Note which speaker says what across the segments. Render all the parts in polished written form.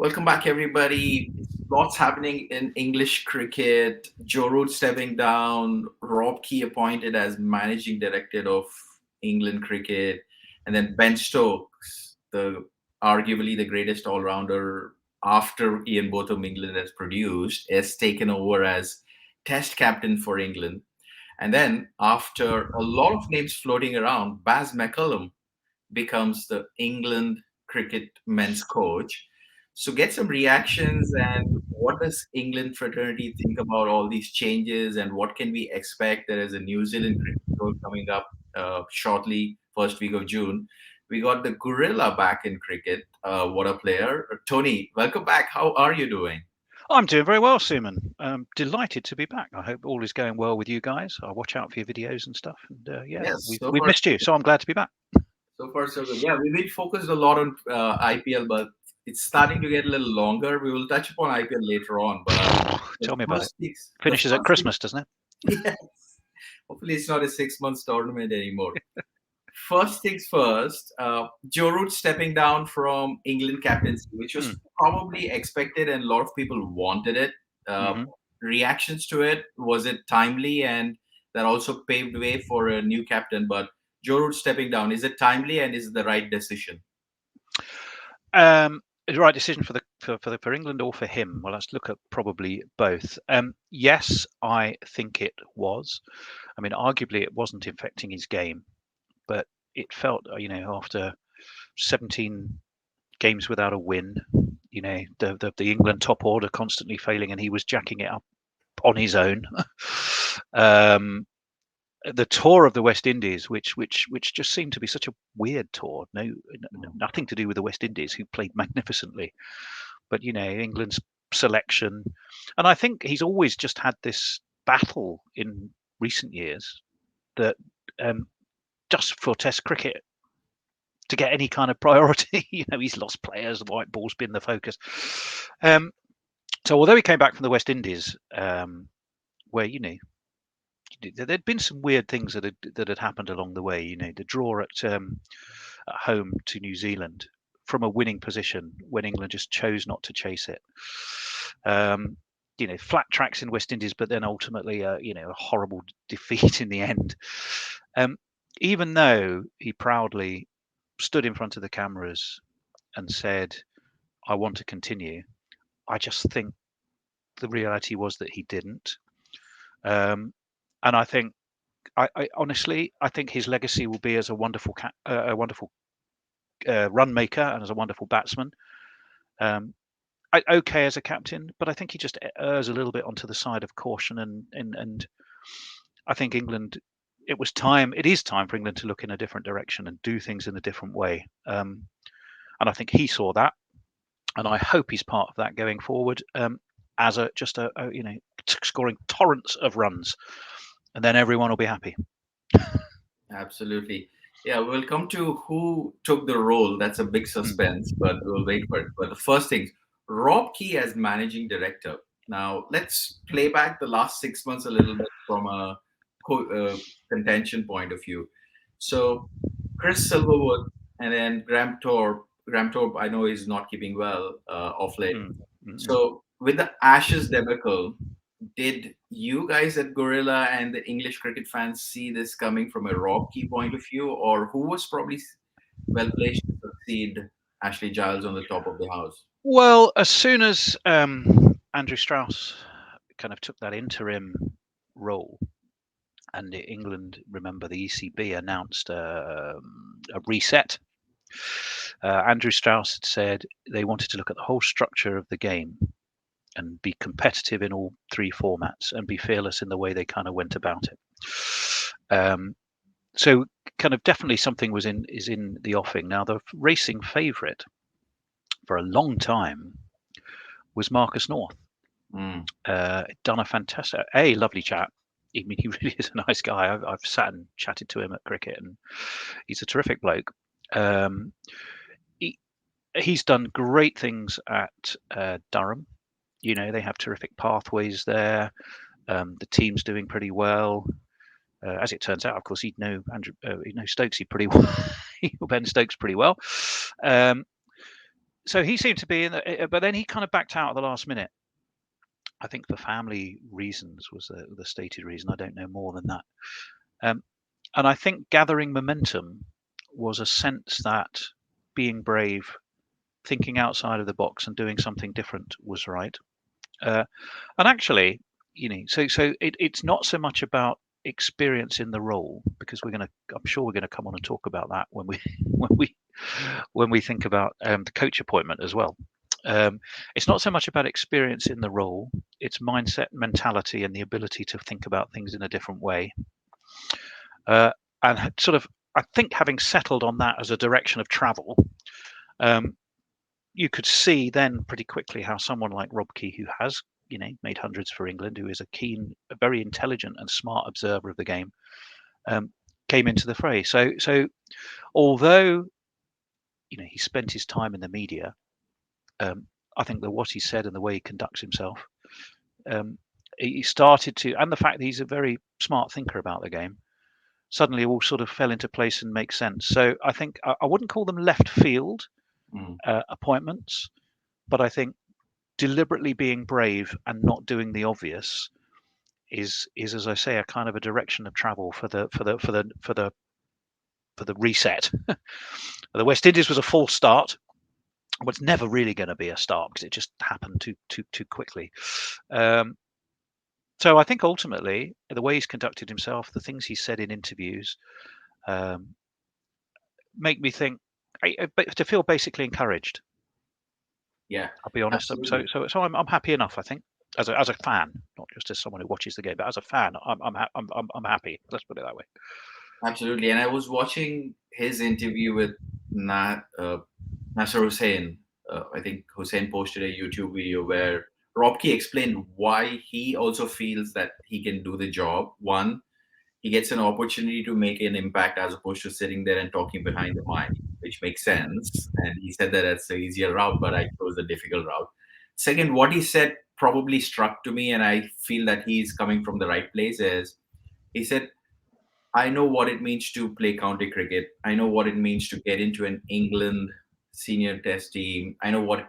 Speaker 1: Welcome back, everybody. Lots happening in English cricket. Joe Root stepping down, Rob Key appointed as managing director of England cricket, and then Ben Stokes, the arguably the greatest all-rounder after Ian Botham England has produced, is taken over as Test captain for England. And then, after a lot of names floating around, Baz McCullum becomes the England cricket men's coach. So get some reactions and what does England fraternity think about all these changes and what can we expect? There is a New Zealand cricket tour coming up shortly, first week of June. We got the Gorilla back in cricket. What a player. Tony, welcome back. How are you doing?
Speaker 2: I'm doing very well, Suman. Delighted to be back. I hope all is going well with you guys. I'll watch out for your videos and stuff. And
Speaker 1: Yes, so
Speaker 2: we've
Speaker 1: far
Speaker 2: missed you, so I'm glad to be back.
Speaker 1: so far so good. Yeah, we've been focused a lot on IPL, but it's starting to get a little longer. We will touch upon IPL later on, but
Speaker 2: Tell me about it.
Speaker 1: the
Speaker 2: Finishes at
Speaker 1: first
Speaker 2: Christmas, doesn't it?
Speaker 1: yes. Hopefully, it's not a 6 months tournament anymore. First things first, Joe Root stepping down from England captaincy, which was probably expected and a lot of people wanted it. Uh, Reactions to it, was it timely? And that also paved way for a new captain. But Joe Root stepping down, is it timely and is it the right decision?
Speaker 2: The right decision for England or for him? Well, let's look at probably both. Yes, I think it was. I mean, arguably, it wasn't affecting his game, but it felt, after 17 games without a win, the England top order constantly failing, and he was jacking it up on his own. The tour of the West Indies, which just seemed to be such a weird tour, nothing to do with the West Indies, who played magnificently, but England's selection, and I think he's always just had this battle in recent years that just for Test cricket to get any kind of priority, he's lost players, the white ball's been the focus. So although he came back from the West Indies, where there'd been some weird things that had happened along the way. The draw at home to New Zealand from a winning position when England just chose not to chase it. Flat tracks in West Indies, but then ultimately, a horrible defeat in the end. Even though he proudly stood in front of the cameras and said, "I want to continue," I just think the reality was that he didn't. And I think, I honestly, I think his legacy will be as a wonderful run maker and as a wonderful batsman. Okay as a captain, but I think he just errs a little bit onto the side of caution. And I think England, it is time for England to look in a different direction and do things in a different way. And I think he saw that, and I hope he's part of that going forward. As scoring torrents of runs, and then everyone will be happy.
Speaker 1: Absolutely. Yeah, we'll come to who took the role. That's a big suspense, but we'll wait for it. But the first thing, Rob Key as managing director. Now, let's play back the last 6 months a little bit from a contention point of view. So, Chris Silverwood and then Graham Thorpe. Graham Thorpe, I know, is not keeping well of late. So, with the Ashes debacle, did you guys at Gorilla and the English cricket fans see this coming from a Rob Key point of view, or who was probably well placed to succeed Ashley Giles on the top of the house?
Speaker 2: Well, as soon as Andrew Strauss kind of took that interim role, and England, remember, the ECB announced a reset. Andrew Strauss had said they wanted to look at the whole structure of the game and be competitive in all three formats and be fearless in the way they kind of went about it. So kind of definitely something is in the offing. Now, the racing favourite for a long time was Marcus North. Done a fantastic, lovely chap. I mean, he really is a nice guy. I've sat and chatted to him at cricket, and he's a terrific bloke. He's done great things at Durham. They have terrific pathways there. The team's doing pretty well. As it turns out, of course, he'd know Stokesy pretty well. Ben Stokes pretty well. so he seemed to be in the, but then he kind of backed out at the last minute. I think for family reasons was the stated reason. I don't know more than that. Um, and I think gathering momentum was a sense that being brave, thinking outside of the box, and doing something different was right. And actually, it's not so much about experience in the role, because I'm sure we're going to come on and talk about that when we when we when we think about the coach appointment as well. It's not so much about experience in the role; it's mindset, mentality, and the ability to think about things in a different way. Uh, and sort of, I think, having settled on that as a direction of travel, um, you could see then pretty quickly how someone like Rob Key, who has made hundreds for England, who is a very intelligent and smart observer of the game, um, came into the fray. So although he spent his time in the media, um, I think that what he said and the way he conducts himself, um, he started to, and the fact that he's a very smart thinker about the game, suddenly all sort of fell into place and make sense. So I think I wouldn't call them left field
Speaker 1: Mm.
Speaker 2: appointments, but I think deliberately being brave and not doing the obvious is, as I say, a kind of a direction of travel for the reset. The West Indies was a false start. Was never really going to be a start because it just happened too quickly. Um, so I think ultimately the way he's conducted himself, the things he said in interviews, um, make me think, to feel basically encouraged.
Speaker 1: Yeah,
Speaker 2: I'll be honest.
Speaker 1: absolutely.
Speaker 2: So I'm happy enough. I think as a fan, not just as someone who watches the game, but as a fan, I'm happy. Let's put it that way.
Speaker 1: Absolutely. And I was watching his interview with Nasser Hussain. I think Hussain posted a YouTube video where Robke explained why he also feels that he can do the job. One, he gets an opportunity to make an impact as opposed to sitting there and talking behind the mic, which makes sense. And he said that that's the easier route, but I chose the difficult route. Second, what he said probably struck to me, and I feel that he's coming from the right place, is he said, I know what it means to play county cricket. I know what it means to get into an England senior test team. I know what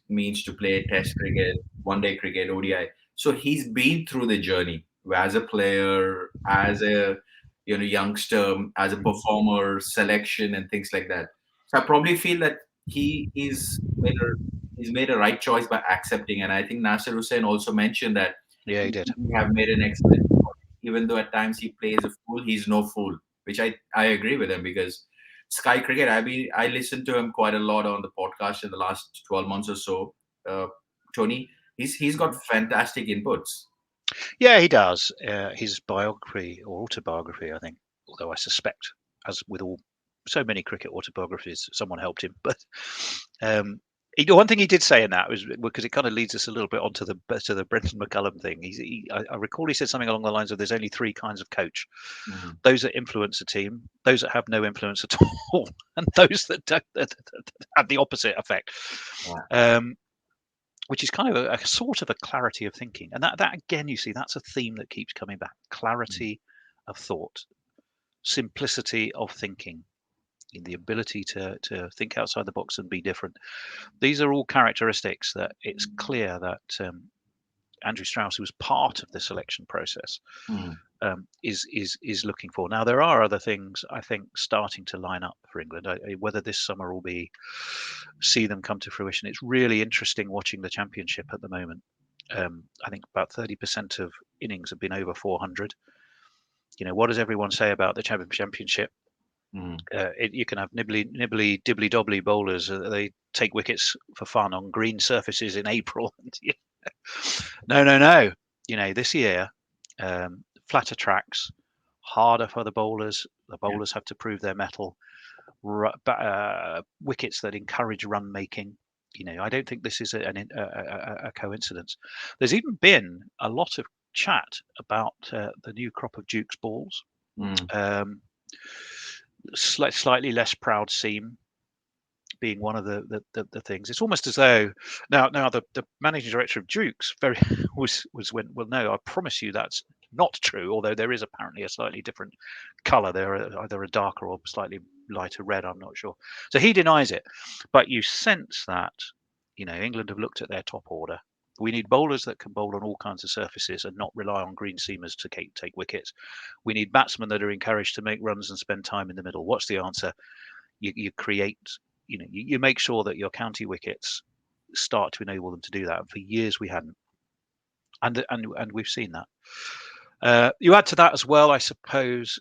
Speaker 1: means to play test cricket, one day cricket, ODI. So he's been through the journey as a player, as a youngster, as a performer, selection and things like that. So I probably feel that he's made a right choice by accepting. And I think Nasser Hussain also mentioned that
Speaker 2: Yeah, he did.
Speaker 1: we have made an excellent job. Even though at times he plays a fool, he's no fool, which I agree with him because Sky Cricket, I listened to him quite a lot on the podcast in the last 12 months or so. Uh, Tony, he's got fantastic inputs.
Speaker 2: Yeah, he does. His biography or autobiography, I think, although I suspect, as with all so many cricket autobiographies, someone helped him. But um, one thing he did say in that was because it kind of leads us a little bit onto the Brendon McCullum thing. I recall he said something along the lines of, "There's only three kinds of coach:
Speaker 1: Mhm.
Speaker 2: those that influence a team, those that have no influence at all, and those that have the opposite effect."
Speaker 1: Yeah.
Speaker 2: Um, which is kind of a sort of a clarity of thinking, and that again, you see, that's a theme that keeps coming back:
Speaker 1: Mhm.
Speaker 2: clarity of thought, simplicity of thinking, the ability to think outside the box and be different. These are all characteristics that it's clear that Andrew Strauss, who was part of the selection process,
Speaker 1: Mhm.
Speaker 2: is looking for. Now there are other things I think starting to line up for England. Whether this summer will see them come to fruition, it's really interesting watching the Championship at the moment. I think about 30% of innings have been over 400. What does everyone say about the Championship?
Speaker 1: Mhm.
Speaker 2: You can have nibbly, dibbly dobbly bowlers. They take wickets for fun on green surfaces in April. No, no, no. This year, flatter tracks, harder for the bowlers. The
Speaker 1: Yeah.
Speaker 2: bowlers have to prove their mettle. Wickets that encourage run making. I don't think this is a coincidence. There's even been a lot of chat about the new crop of Duke's balls.
Speaker 1: Mhm.
Speaker 2: Um, Slightly less proud seam being one of the things. It's almost as though now the managing director of Duke's very was went, well, no, I promise you that's not true, although there is apparently a slightly different colour. They're either a darker or slightly lighter red, I'm not sure. So he denies it. But you sense that, England have looked at their top order. We need bowlers that can bowl on all kinds of surfaces and not rely on green seamers to take wickets. We need batsmen that are encouraged to make runs and spend time in the middle. What's the answer? You create, you make sure that your county wickets start to enable them to do that. And for years we hadn't, and we've seen that. You add to that as well, I suppose.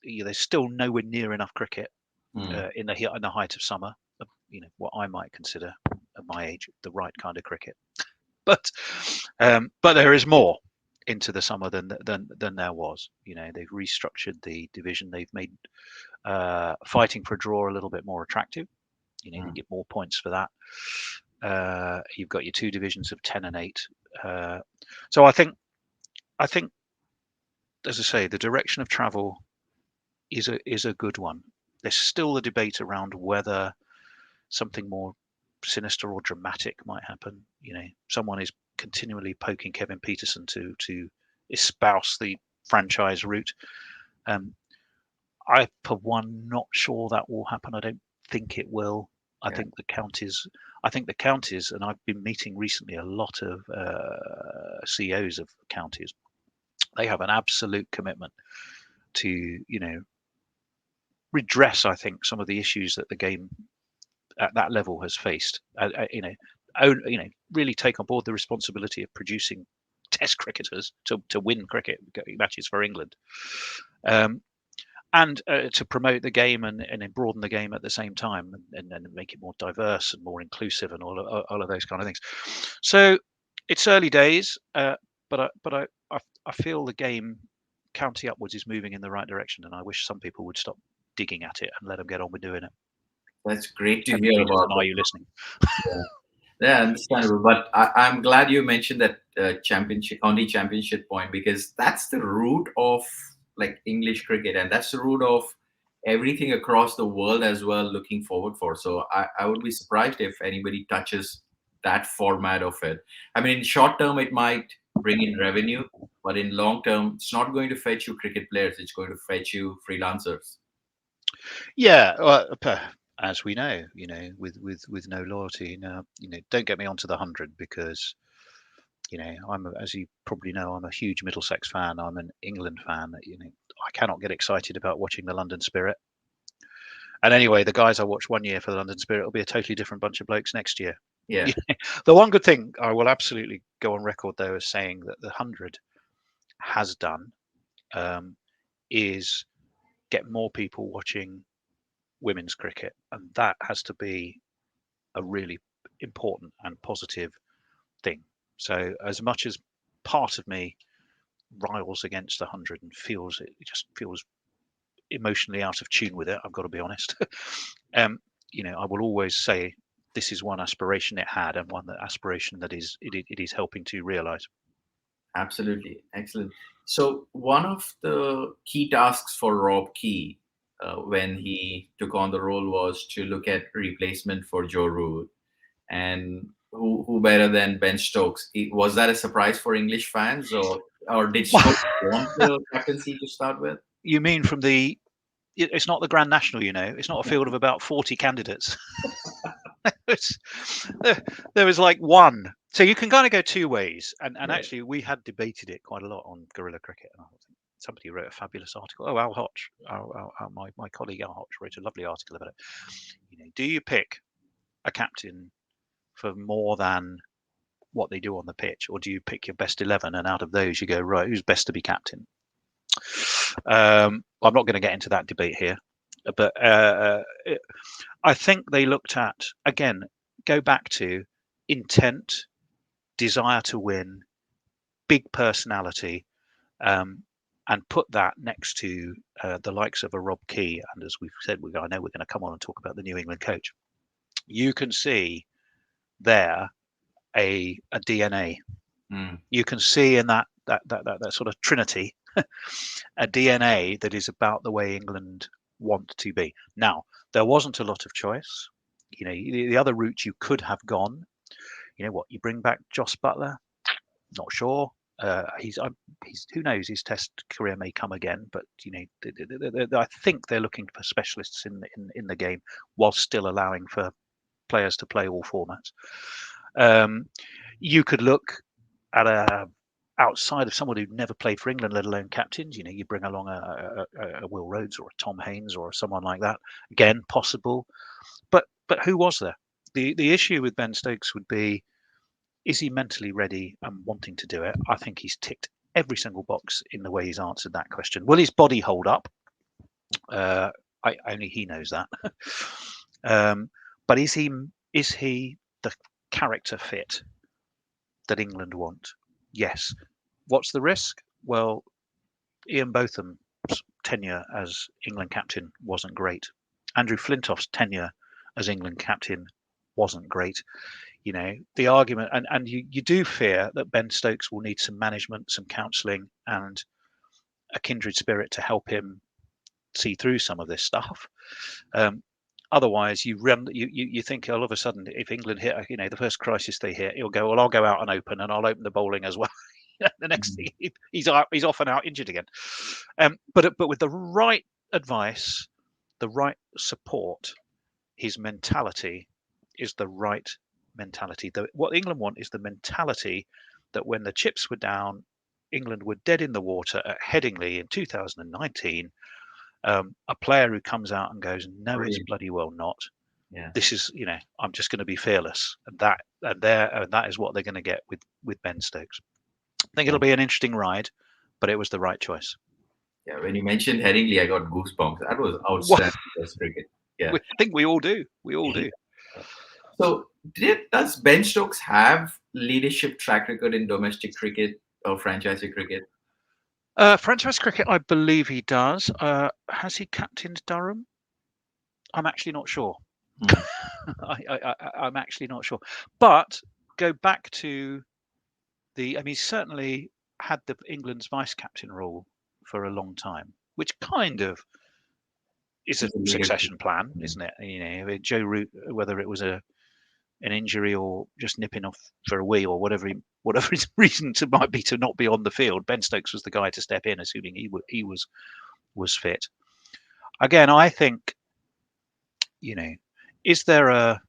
Speaker 2: There's still nowhere near enough cricket in the height of summer. What I might consider at my age the right kind of cricket, but there is more into the summer than there was. They've restructured the division. They've made fighting for a draw a little bit more attractive. You get more points for that. You've got your two divisions of 10 and 8. So I think, as I say, the direction of travel is a good one. There's still a debate around whether something more sinister or dramatic might happen. Someone is continually poking Kevin Peterson to espouse the franchise route. I, for one, not sure that will happen. I don't think it will. I think the counties, and I've been meeting recently a lot of CEOs of counties. They have an absolute commitment to, redress, I think, some of the issues that the game at that level has faced. Really take on board the responsibility of producing Test cricketers to win cricket matches for England. And to promote the game and broaden the game at the same time, and make it more diverse and more inclusive and all of those kind of things. So it's early days, but I feel the game county upwards is moving in the right direction, and I wish some people would stop digging at it and let them get on with doing it.
Speaker 1: That's great to
Speaker 2: Kevin
Speaker 1: hear
Speaker 2: Peterson,
Speaker 1: about.
Speaker 2: are you listening?
Speaker 1: Yeah, understandable. But I'm glad you mentioned that county championship point, because that's the root of like English cricket, and that's the root of everything across the world as well. Looking forward for. So I would be surprised if anybody touches that format of it. I mean, in short term, it might bring in revenue, but in long term, it's not going to fetch you cricket players. It's going to fetch you freelancers.
Speaker 2: Yeah, well, as we know, with no loyalty. Now, don't get me onto the 100, because as you probably know, I'm a huge Middlesex fan. I'm an England fan. I cannot get excited about watching the London Spirit. And anyway, the guys I watched one year for the London Spirit will be a totally different bunch of blokes next year.
Speaker 1: Yeah,
Speaker 2: The one good thing I will absolutely go on record, though, as saying that the 100 has done is get more people watching women's cricket, and that has to be a really important and positive thing. So as much as part of me riles against the 100 and it just feels emotionally out of tune with it, I've got to be honest. I will always say this is one aspiration it had, and one aspiration that it is helping to realize.
Speaker 1: absolutely. Excellent. So one of the key tasks for Rob Key when he took on the role was to look at replacement for Joe Root. And who better than Ben Stokes? Was that a surprise for English fans, or did Stokes want the captaincy to start with?
Speaker 2: You mean from it's not the Grand National, it's not a field of about 40 candidates. there was like one. So you can kind of go two ways. And actually, we had debated it quite a lot on Guerilla Cricket. And I think somebody wrote a fabulous article. Oh, Al Hodge, my colleague Al Hodge wrote a lovely article about it. Do you pick a captain for more than what they do on the pitch, or do you pick your best 11, and out of those you go, right, who's best to be captain? I'm not going to get into that debate here, but I think they looked at, again, go back to intent, desire to win, big personality, and put that next to the likes of a Rob Key. And as we've said, I know we're going to come on and talk about the New England coach. You can see there a DNA. You can see in that sort of trinity a DNA that is about the way England want to be. Now, there wasn't a lot of choice. The other route you could have gone, you bring back Jos Buttler? Not sure. He's who knows, his Test career may come again, but I think they're looking for specialists in the game, while still allowing for players to play all formats. You could look at a outside of someone who'd never played for England, let alone captains. You bring along a Will Rhodes or a Tom Haines or someone like that. Again, possible, but who was there? The issue with Ben Stokes would be, is he mentally ready and wanting to do it? I think he's ticked every single box in the way he's answered that question. Will his body hold up? Only he knows that. But is he the character fit that England want? Yes. What's the risk? Well, Ian Botham's tenure as England captain wasn't great. Andrew Flintoff's tenure as England captain wasn't great. The argument, and you do fear that Ben Stokes will need some management, some counselling, and a kindred spirit to help him see through some of this stuff. Otherwise, you think all of a sudden, if England hit, the first crisis they hit, he'll go, well, I'll go out and open, and I'll open the bowling as well. The next thing, he's off and out injured again. But with the right advice, the right support, his mentality is the right mentality. What England want is the mentality that when the chips were down, England were dead in the water at Headingley in 2019. A player who comes out and goes, no,
Speaker 1: Brilliant.
Speaker 2: It's bloody well not.
Speaker 1: Yeah.
Speaker 2: This is, I'm just going to be fearless, and that is what they're going to get with Ben Stokes. I think it'll be an interesting ride, but it was the right choice.
Speaker 1: Yeah, when you mentioned Headingley, I got goosebumps. That was outstanding Test cricket. Yeah,
Speaker 2: I think we all do. We all do.
Speaker 1: So, does Ben Stokes have leadership track record in domestic cricket or franchise cricket?
Speaker 2: Franchise cricket, I believe he does. Has he captained Durham? I'm actually not sure. I'm actually not sure. But go back to he's certainly had the England's vice captain role for a long time, which kind of is a succession plan, isn't it? Joe Root, whether it was an injury or just nipping off for a wee or whatever his reason might be to not be on the field, Ben Stokes was the guy to step in, assuming he was fit. Again, I think, is there a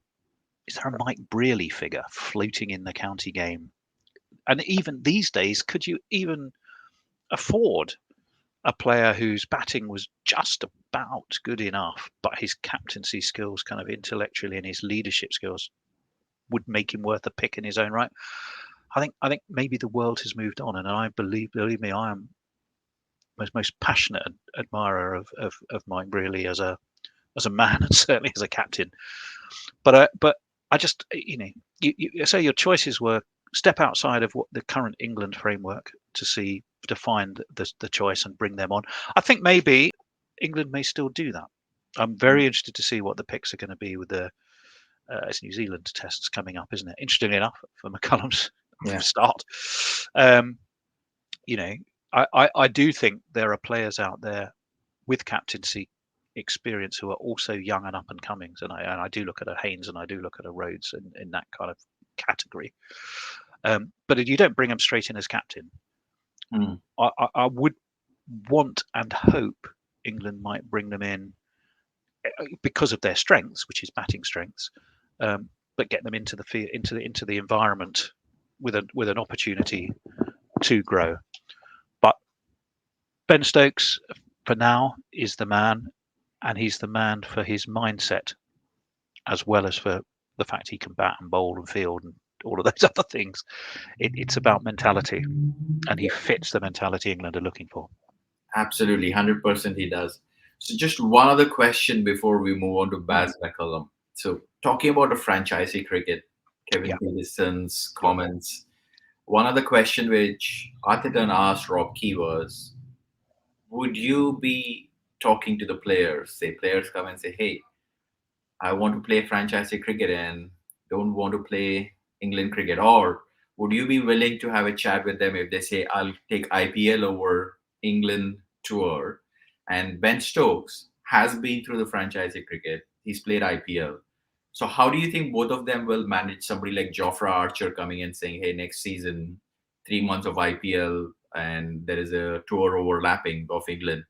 Speaker 2: Mike Brearley figure floating in the county game? And even these days, could you even afford a player whose batting was just about good enough, but his captaincy skills, kind of intellectually, and his leadership skills would make him worth a pick in his own right? I think maybe the world has moved on, and I believe me, I am most passionate admirer of Mike Brearley as a man, and certainly as a captain. But I just, you say your choices were step outside of what the current England framework to find the choice and bring them on. I think maybe England may still do that. I'm very interested to see what the picks are going to be with the it's New Zealand tests coming up, isn't it? Interestingly enough, for McCullum's start. I do think there are players out there with captaincy experience who are also young and up and comings, and I do look at a Haynes and I do look at a Rhodes in that kind of category. But you don't bring them straight in as captain. I would want and hope England might bring them in because of their strengths, which is batting strengths, but get them into the environment with an opportunity to grow. But Ben Stokes, for now, is the man, and he's the man for his mindset, as well as for the fact he can bat and bowl and field and all of those other things. It's about mentality, and he fits the mentality England are looking for.
Speaker 1: Absolutely, 100% he does. So just one other question before we move on to Baz McCullum. So talking about the franchise cricket, Kevin Peterson's comments. One other question which Atherton asked Rob Key was, would you be talking to the players? Say players come and say, hey, I want to play franchise cricket and don't want to play England cricket. Or would you be willing to have a chat with them if they say, I'll take IPL over England tour? And Ben Stokes has been through the franchise cricket. He's played IPL. So how do you think both of them will manage somebody like Jofra Archer coming and saying, hey, next season, 3 months of IPL and there is a tour overlapping of England,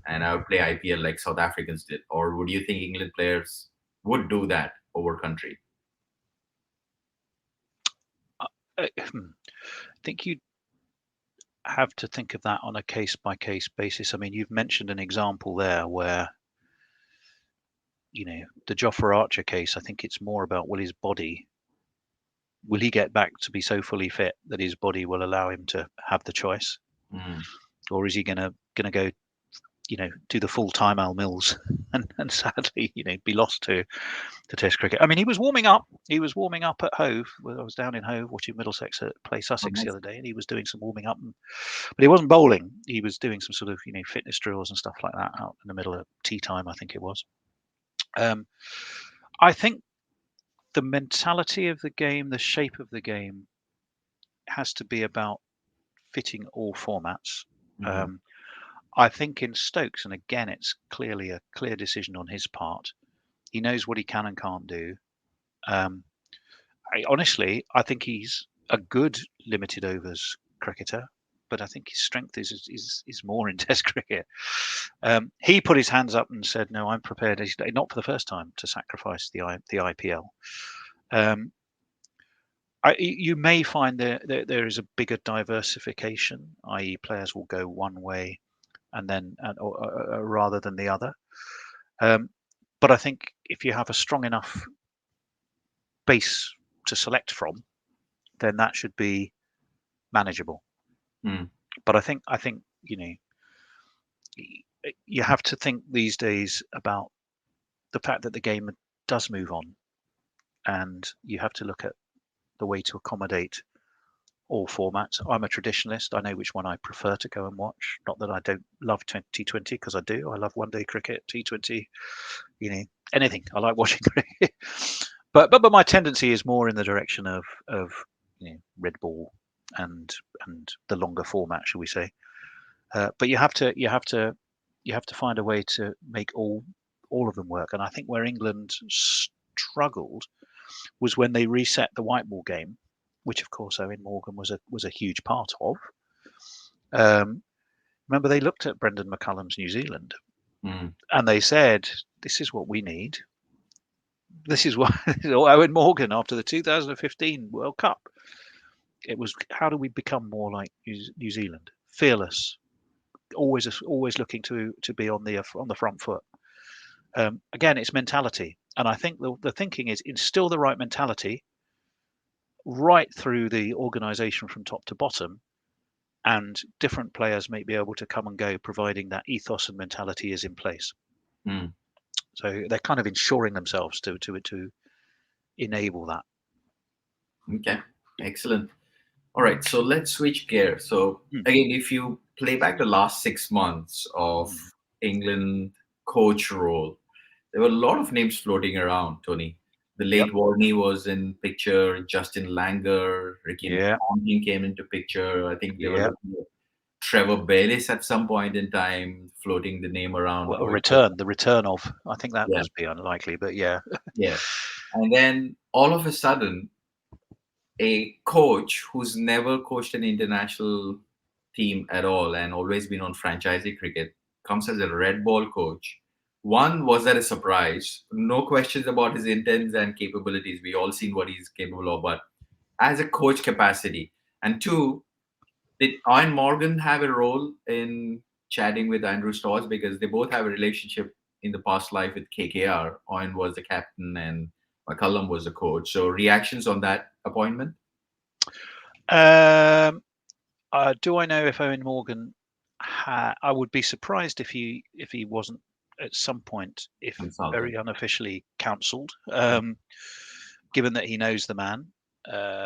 Speaker 1: and I would play IPL like South Africans did? Or would you think England players would do that over country?
Speaker 2: I think you have to think of that on a case by case basis. I mean, you've mentioned an example there where, the Jofra Archer case, I think it's more about will he get back to be so fully fit that his body will allow him to have the choice?
Speaker 1: Mm.
Speaker 2: Or is he gonna go, do the full time Al Mills and sadly, be lost to Test cricket? I mean, he was warming up. He was warming up at Hove. I was down in Hove watching Middlesex play
Speaker 1: Oh,
Speaker 2: Sussex the
Speaker 1: nice.
Speaker 2: other day, and he was doing some warming up. But he wasn't bowling. He was doing some sort of fitness drills and stuff like that out in the middle of tea time, I think it was. I think the mentality of the game, the shape of the game, has to be about fitting all formats.
Speaker 1: Mm.
Speaker 2: Um, I think in Stokes, and again, it's clearly a clear decision on his part. He knows what he can and can't do. Um, I think he's a good limited overs cricketer, but I think his strength is more in Test cricket. He put his hands up and said, "No, I'm prepared." Not for the first time to sacrifice the IPL. Um, you may find there is a bigger diversification, i.e., players will go one way and then rather than the other. But I think if you have a strong enough base to select from, then that should be manageable.
Speaker 1: Mm.
Speaker 2: But I think you have to think these days about the fact that the game does move on, and you have to look at the way to accommodate all formats. I'm a traditionalist. I know which one I prefer to go and watch. Not that I don't love T20, because I do. I love one day cricket, T20, anything. I like watching cricket. But my tendency is more in the direction of red ball and the longer format, shall we say? But you have to find a way to make all of them work. And I think where England struggled was when they reset the white ball game, which of course Owen Morgan was a huge part of. Remember, they looked at Brendon McCullum's New Zealand
Speaker 1: Mm.
Speaker 2: and they said, "This is what we need. This is what Owen Morgan after the 2015 World Cup. It was, how do we become more like New Zealand? Fearless, always looking to be on the front foot." Again, it's mentality, and I think the thinking is instill the right mentality right through the organisation from top to bottom, and different players may be able to come and go, providing that ethos and mentality is in place.
Speaker 1: Mm.
Speaker 2: So they're kind of ensuring themselves to enable that.
Speaker 1: Okay, excellent. All right, so let's switch gears. So
Speaker 2: Mm,
Speaker 1: again, if you play back the last 6 months of
Speaker 2: mm.
Speaker 1: England coach role, there were a lot of names floating around, Tony. The
Speaker 2: Yep.
Speaker 1: late Warney was in picture, Justin Langer, Ricky
Speaker 2: Yeah.
Speaker 1: Ponting came into picture. I think they were
Speaker 2: Yeah.
Speaker 1: looking at Trevor Bayliss at some point in time, floating the name around.
Speaker 2: Well,
Speaker 1: Or
Speaker 2: the return of. I think that
Speaker 1: yeah,
Speaker 2: must be unlikely, but yeah.
Speaker 1: yeah. And then all of a sudden, a coach who's never coached an international team at all and always been on franchisee cricket comes as a red ball coach. One, was that a surprise? No questions about his intents and capabilities. We all seen what he's capable of, but as a coach capacity. And two, did Ian Morgan have a role in chatting with Andrew Stokes, because they both have a relationship in the past life with KKR? Ian was the captain and McCullum was the coach. So reactions on that appointment?
Speaker 2: Um, do I know if Owen Morgan? I would be surprised if he wasn't at some point, if
Speaker 1: Consultant.
Speaker 2: very unofficially, counselled, given that he knows the man.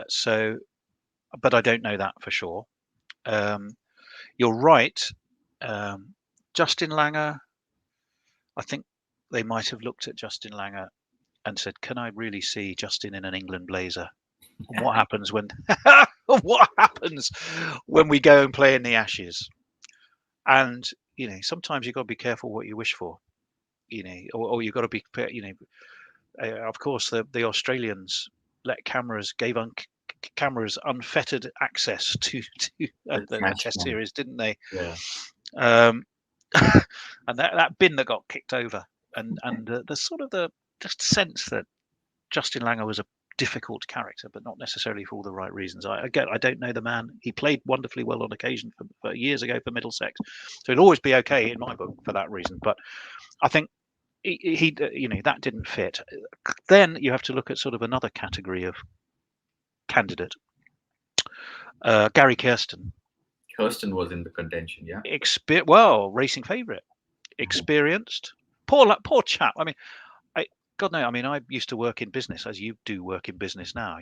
Speaker 2: So, but I don't know that for sure. Um, you're right. Um, Justin Langer, I think they might have looked at Justin Langer and said, "Can I really see Justin in an England blazer? And what happens when what happens when we go and play in the Ashes?" And sometimes you've got to be careful what you wish for. Or you've got to be, of course, the Australians let cameras gave cameras unfettered access to
Speaker 1: The
Speaker 2: the
Speaker 1: trash
Speaker 2: Test
Speaker 1: can.
Speaker 2: series, didn't they?
Speaker 1: Yeah.
Speaker 2: Um, and that bin that got kicked over, and the sort of the just sense that Justin Langer was a difficult character, but not necessarily for all the right reasons. I don't know the man. He played wonderfully well on occasion for years ago for Middlesex, so he'll always be okay in my book for that reason. But I think he that didn't fit. Then you have to look at sort of another category of candidate, Gary Kirsten.
Speaker 1: Kirsten was in the contention. Yeah.
Speaker 2: Racing favourite, experienced, poor chap. I mean, God no, I mean, I used to work in business, as you do work in business now,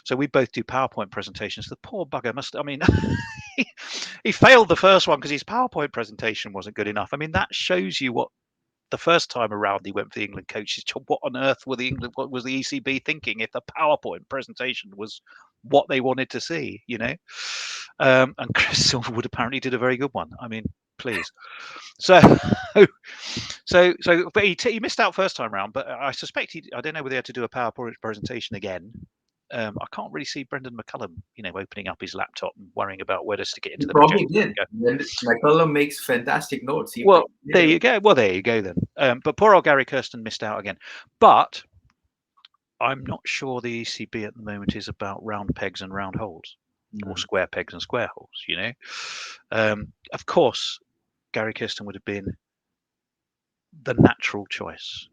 Speaker 2: So we both do PowerPoint presentations. The poor bugger must, I mean, he failed the first one because his PowerPoint presentation wasn't good enough. I mean, that shows you what the first time around he went for the England coach's job. What on earth what was the ECB thinking if the PowerPoint presentation was what they wanted to see, And Chris Silverwood apparently did a very good one. I mean, please. So, but he missed out first time round. But I suspect I don't know whether he had to do a PowerPoint presentation again. I can't really see Brendon McCullum, opening up his laptop and worrying about where to stick it into
Speaker 1: He
Speaker 2: the
Speaker 1: probably
Speaker 2: projector.
Speaker 1: did. When McCullum makes fantastic notes. He
Speaker 2: Well,
Speaker 1: probably
Speaker 2: there
Speaker 1: did.
Speaker 2: you go. Well, there you go then. But poor old Gary Kirsten missed out again. But I'm not sure the ECB at the moment is about round pegs and round holes, or square pegs and square holes. Of course, Gary Kirsten would have been the natural choice.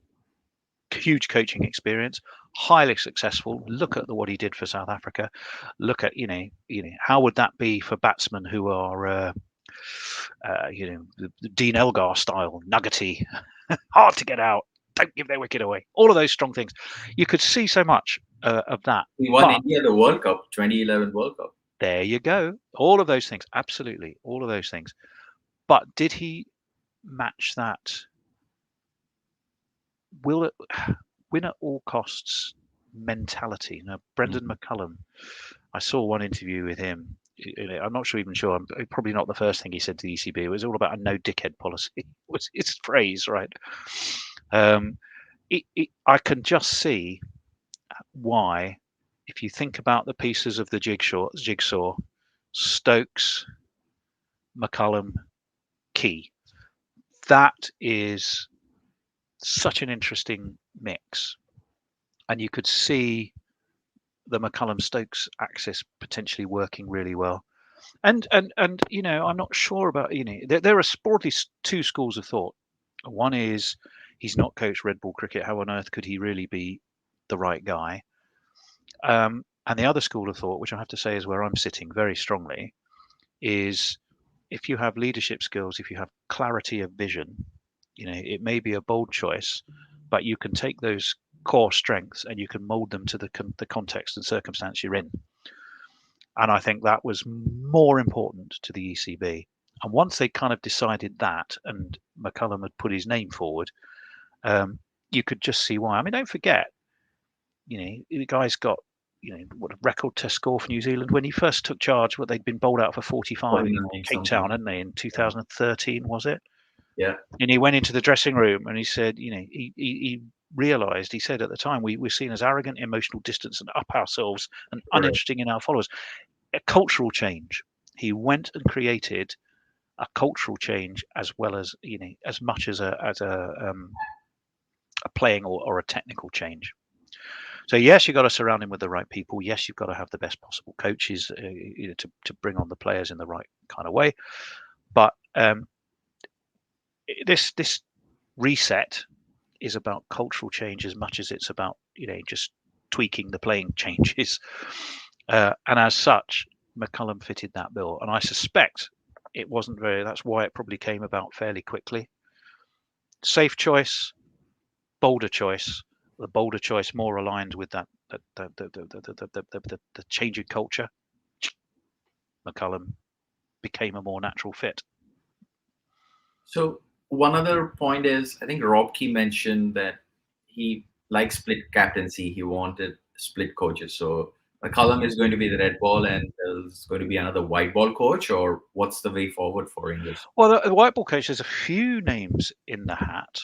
Speaker 2: Huge coaching experience, highly successful. Look at what he did for South Africa. Look at how would that be for batsmen who are the Dean Elgar style, nuggety, hard to get out, don't give their wicket away. All of those strong things. You could see so much of that.
Speaker 1: He won
Speaker 2: But
Speaker 1: India the World Cup, 2011 World Cup.
Speaker 2: there you go. All of those things, absolutely, all of those things. But did he match that? Will it win at all costs mentality? Now, Brendon McCullum, I saw one interview with him. I'm not even sure. Probably not the first thing he said to the ECB. It was all about a no dickhead policy. Was his phrase, right? I can just see why, if you think about the pieces of the jigsaw, Stokes, McCullum, Key, that is such an interesting mix, and you could see the McCullum Stokes axis potentially working really well. And I'm not sure about there are broadly two schools of thought. One is he's not coached red ball cricket. How on earth could he really be the right guy? And the other school of thought, which I have to say is where I'm sitting very strongly, is if you have leadership skills, if you have clarity of vision, it may be a bold choice, but you can take those core strengths and you can mold them to the context and circumstance you're in. And I think that was more important to the ECB. And once they kind of decided that, and McCullum had put his name forward, you could just see why. I mean, don't forget, the guy's got, what a record test score for New Zealand when he first took charge. What they'd been bowled out for 45 in Cape Town, hadn't they, in 2013, was it?
Speaker 1: Yeah.
Speaker 2: And he went into the dressing room and he said, he realised, he said at the time, we were seen as arrogant, emotional, distant, and up ourselves and uninteresting in our followers. A cultural change. He went and created a cultural change as well as as much as a playing or a technical change. So yes, you've got to surround him with the right people. Yes, you've got to have the best possible coaches to bring on the players in the right kind of way. But this reset is about cultural change as much as it's about just tweaking the playing changes. And as such, McCullum fitted that bill, and I suspect it wasn't very. That's why it probably came about fairly quickly. Safe choice, bolder choice. The bolder choice more aligned with that the changing culture. McCullum became a more natural fit.
Speaker 1: So one other point is, I think Rob Key mentioned that he likes split captaincy. He wanted split coaches. So McCullum is going to be the red ball, and there's going to be another white ball coach, or what's the way forward for England?
Speaker 2: Well, the white ball coach, there's a few names in the hat.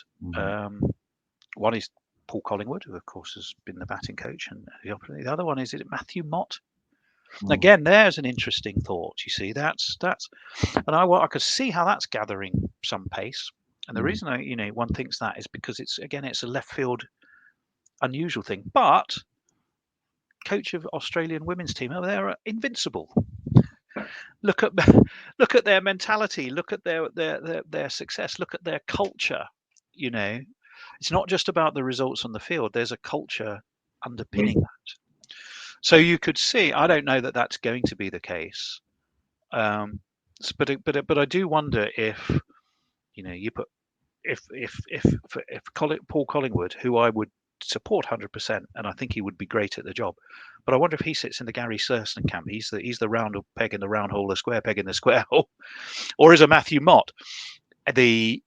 Speaker 2: One is Paul Collingwood, who of course has been the batting coach, and the other one is it Matthew Mott?
Speaker 1: Mm,
Speaker 2: Again, there's an interesting thought. You see, and I could see how that's gathering some pace. And the
Speaker 1: mm,
Speaker 2: reason one thinks that is because it's a left field unusual thing. But coach of Australian women's team, oh, they're invincible. Look at look at their mentality. Look at their success. Look at their culture. You know, it's not just about the results on the field. There's a culture underpinning
Speaker 1: amazing.
Speaker 2: that. So you could see. I don't know that that's going to be the case. Um, but I do wonder if you put if Paul Collingwood, who I would support 100%, and I think he would be great at the job, but I wonder if he sits in the Gary Thurston camp. He's the round peg in the round hole, the square peg in the square hole, or is a Matthew Mott the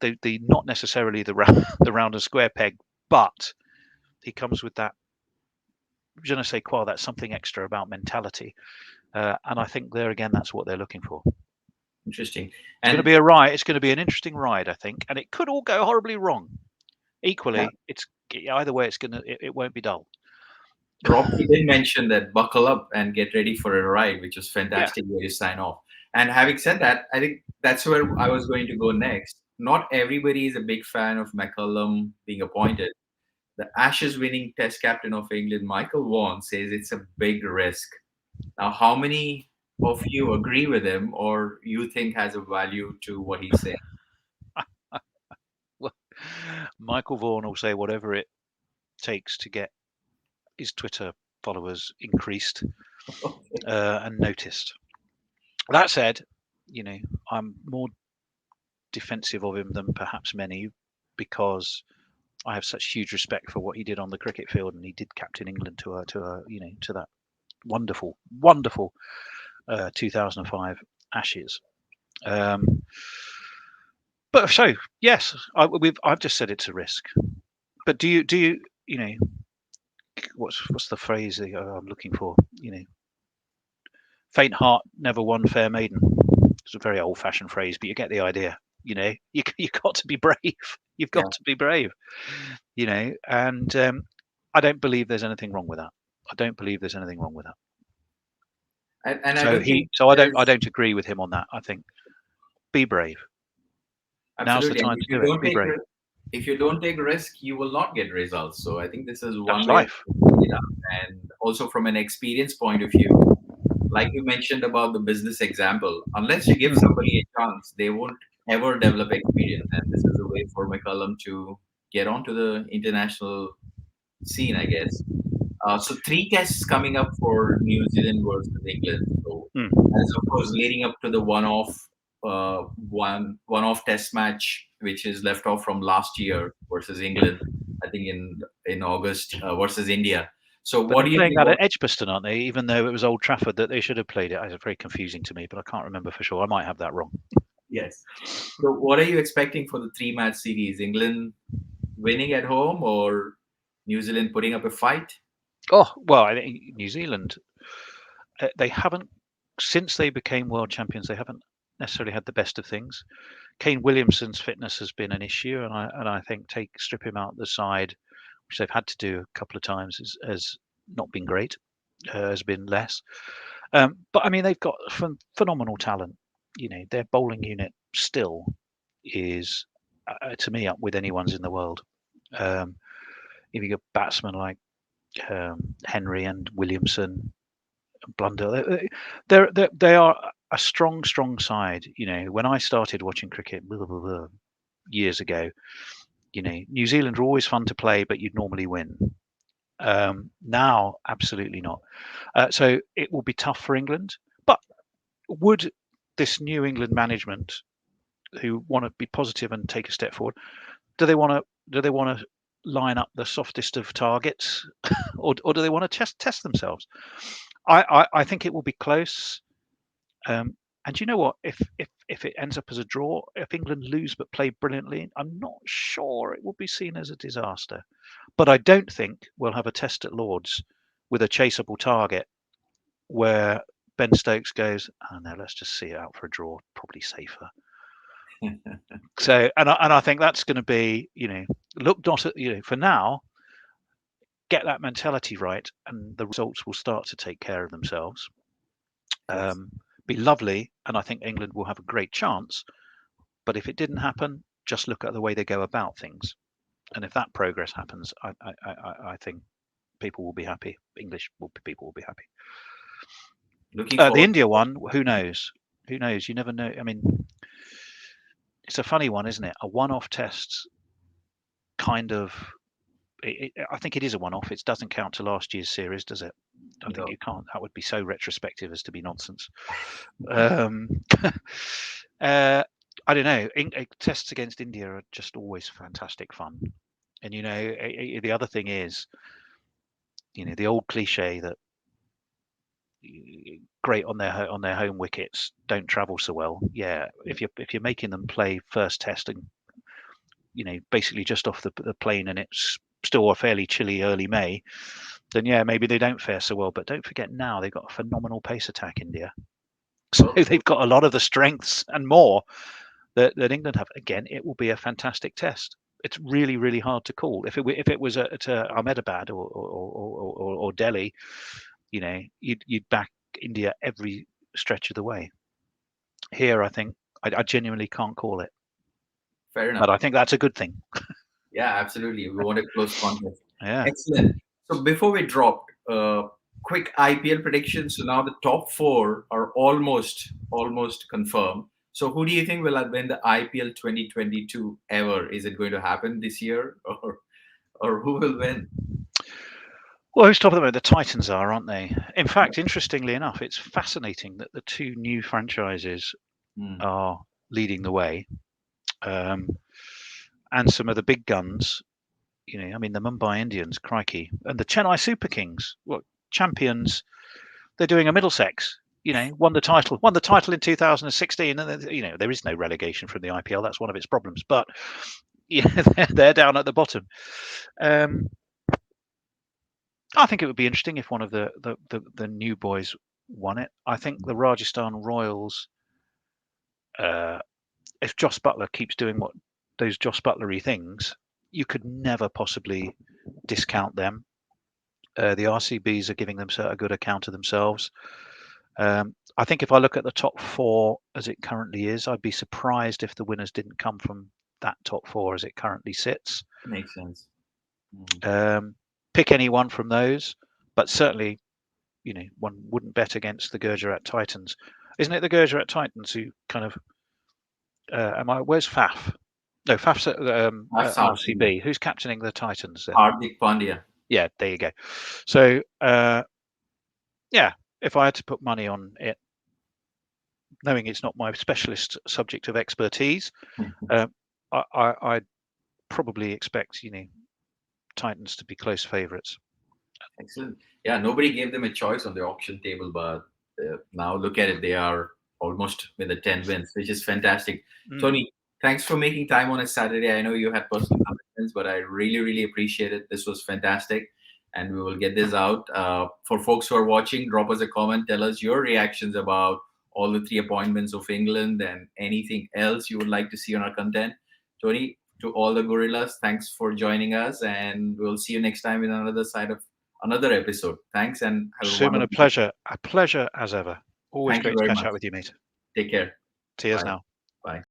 Speaker 2: the not necessarily the round the round and square peg, but he comes with that je ne sais quoi, that's something extra about mentality, and I think there again that's what they're looking for.
Speaker 1: Interesting.
Speaker 2: It's going to
Speaker 1: And
Speaker 2: be a ride. It's going to be an interesting ride, I think, and it could all go horribly wrong.
Speaker 1: yeah,
Speaker 2: Equally, it's either way. It won't be dull.
Speaker 1: Rob, he did mention that buckle up and get ready for a ride, which was
Speaker 2: Yeah,
Speaker 1: fantastic way to sign off. And having said that, I think that's where I was going to go next. Not everybody is a big fan of McCullum being appointed. The Ashes winning Test captain of England, Michael Vaughan, says it's a big risk. Now, how many of you agree with him, or you think has a value to what he's saying?
Speaker 2: well, Michael Vaughan will say whatever it takes to get his Twitter followers increased and noticed. That said, you know, I'm more defensive of him than perhaps many because I have such huge respect for what he did on the cricket field, and he did captain England to that wonderful 2005 Ashes. Um, but so yes, I've just said it's a risk. But do you what's the phrase that I'm looking for? Faint heart never won fair maiden. It's a very old-fashioned phrase, but you get the idea. You got to be brave. You've
Speaker 1: Yeah,
Speaker 2: got to be brave. And I don't believe there's anything wrong with that. I don't believe there's anything wrong with that.
Speaker 1: and I
Speaker 2: So
Speaker 1: don't
Speaker 2: he,
Speaker 1: think
Speaker 2: so I
Speaker 1: there's
Speaker 2: don't agree with him on that. I think be brave. Now's the
Speaker 1: absolutely. And
Speaker 2: time to do it. Be brave.
Speaker 1: if you don't take risk, you will not get results. So I think this is
Speaker 2: That's
Speaker 1: one way of
Speaker 2: life.
Speaker 1: looking it up. And also from an experience point of view, like you mentioned about the business example, unless you give
Speaker 2: Mm.
Speaker 1: somebody a chance, they won't ever develop experience. And this is a way for McCullum to get onto the international scene, I guess. So three tests coming up for New Zealand versus England. So
Speaker 2: Mm.
Speaker 1: as of course leading up to the one-off test match, which is left off from last year versus England, I think in August versus India. So
Speaker 2: But
Speaker 1: what
Speaker 2: they're
Speaker 1: do you
Speaker 2: playing
Speaker 1: think?
Speaker 2: that at Edgbaston, aren't they? Even though it was Old Trafford that they should have played it. It's very confusing to me, but I can't remember for sure. I might have that wrong.
Speaker 1: Yes. So what are you expecting for the three-match series? England winning at home or New Zealand putting up a fight?
Speaker 2: Oh well, I think New Zealand. They haven't since they became world champions. They haven't necessarily had the best of things. Kane Williamson's fitness has been an issue, and I think strip him out the side, which they've had to do a couple of times, has not been great. Has been less. But I mean, they've got phenomenal talent. Their bowling unit still is, to me, up with anyone's in the world. Um, if you got batsmen like Henry and Williamson, Blunder, they are a strong side. When I started watching cricket years ago, New Zealand were always fun to play, but you'd normally win. Now, absolutely not. So it will be tough for England. But would this New England management, who want to be positive and take a step forward, do they want to line up the softest of targets, or do they want to test themselves? I think it will be close. And you know what? If it ends up as a draw, if England lose but play brilliantly, I'm not sure it will be seen as a disaster. But I don't think we'll have a test at Lords with a chaseable target where Ben Stokes goes, oh no, let's just see it out for a draw, probably safer. So, and I think that's going to be, look not at, for now, get that mentality right, and the results will start to take care of themselves.
Speaker 1: Yes.
Speaker 2: Be lovely, and I think England will have a great chance. But if it didn't happen, just look at the way they go about things, and if that progress happens, I think people will be happy. People will be happy.
Speaker 1: Looking
Speaker 2: The
Speaker 1: forward.
Speaker 2: India one, who knows? Who knows? You never know. I mean, it's a funny one, isn't it? A one-off test, kind of. I think it is a one-off. It doesn't count to last year's series, does it? I think
Speaker 1: No.
Speaker 2: you can't. That would be so retrospective as to be nonsense. Um, I don't know. Tests against India are just always fantastic fun, and the other thing is, the old cliche that great on their home wickets don't travel so well. Yeah, if you're making them play first test and basically just off the plane, and it's still a fairly chilly early May, then yeah, maybe they don't fare so well. But don't forget, now they've got a phenomenal pace attack, India. So
Speaker 1: Oh,
Speaker 2: they've got a lot of the strengths and more that England have. Again, it will be a fantastic test. It's really, really hard to call. If it was at Ahmedabad or Delhi, you'd back India every stretch of the way. Here, I think I genuinely can't call it,
Speaker 1: fair enough.
Speaker 2: but I think that's a good thing.
Speaker 1: Yeah, absolutely. We want a close contest.
Speaker 2: Yeah.
Speaker 1: Excellent. So before we drop, quick IPL predictions. So now the top four are almost confirmed. So who do you think will win the IPL 2022 ever? Is it going to happen this year, or who will win?
Speaker 2: Well, who's top of the moment? The Titans are, aren't they? In fact, interestingly enough, it's fascinating that the two new franchises
Speaker 1: Hmm.
Speaker 2: are leading the way, and some of the big guns. I mean, the Mumbai Indians, crikey, and the Chennai Super Kings, what champions? They're doing a Middlesex. Won the title in 2016, and there is no relegation from the IPL. That's one of its problems, but they're down at the bottom. I think it would be interesting if one of the new boys won it. I think the Rajasthan Royals, if Joss Butler keeps doing those Joss Butlery things, you could never possibly discount them. The RCBs are giving them a good account of themselves. I think if I look at the top four as it currently is, I'd be surprised if the winners didn't come from that top four as it currently sits.
Speaker 1: Makes sense.
Speaker 2: Pick any one from those, but certainly, one wouldn't bet against the Gujarat Titans. Isn't it the Gujarat Titans who kind of? Where's Faf? No, Faf's at
Speaker 1: That's RCB.
Speaker 2: RCB. Who's captaining the Titans then?
Speaker 1: Hardik Pandya.
Speaker 2: Yeah, there you go. So, yeah, if I had to put money on it, knowing it's not my specialist subject of expertise, I'd probably expect Titans to be close favourites.
Speaker 1: Excellent. Yeah, nobody gave them a choice on the auction table, but now look at it. They are almost with the 10 wins, which is fantastic. Tony, thanks for making time on a Saturday. I know you had personal commitments, but I really, really appreciate it. This was fantastic. And we will get this out. For folks who are watching, drop us a comment. Tell us your reactions about all the three appointments of England and anything else you would like to see on our content. Tony, to all the gorillas, thanks for joining us. And we'll see you next time in another episode. Thanks and have a
Speaker 2: Suman,
Speaker 1: wonderful day.
Speaker 2: a pleasure as ever. Always
Speaker 1: Thank you
Speaker 2: great to
Speaker 1: very
Speaker 2: catch
Speaker 1: much.
Speaker 2: up with you, mate.
Speaker 1: Take care.
Speaker 2: Cheers
Speaker 1: Bye.
Speaker 2: now.
Speaker 1: Bye.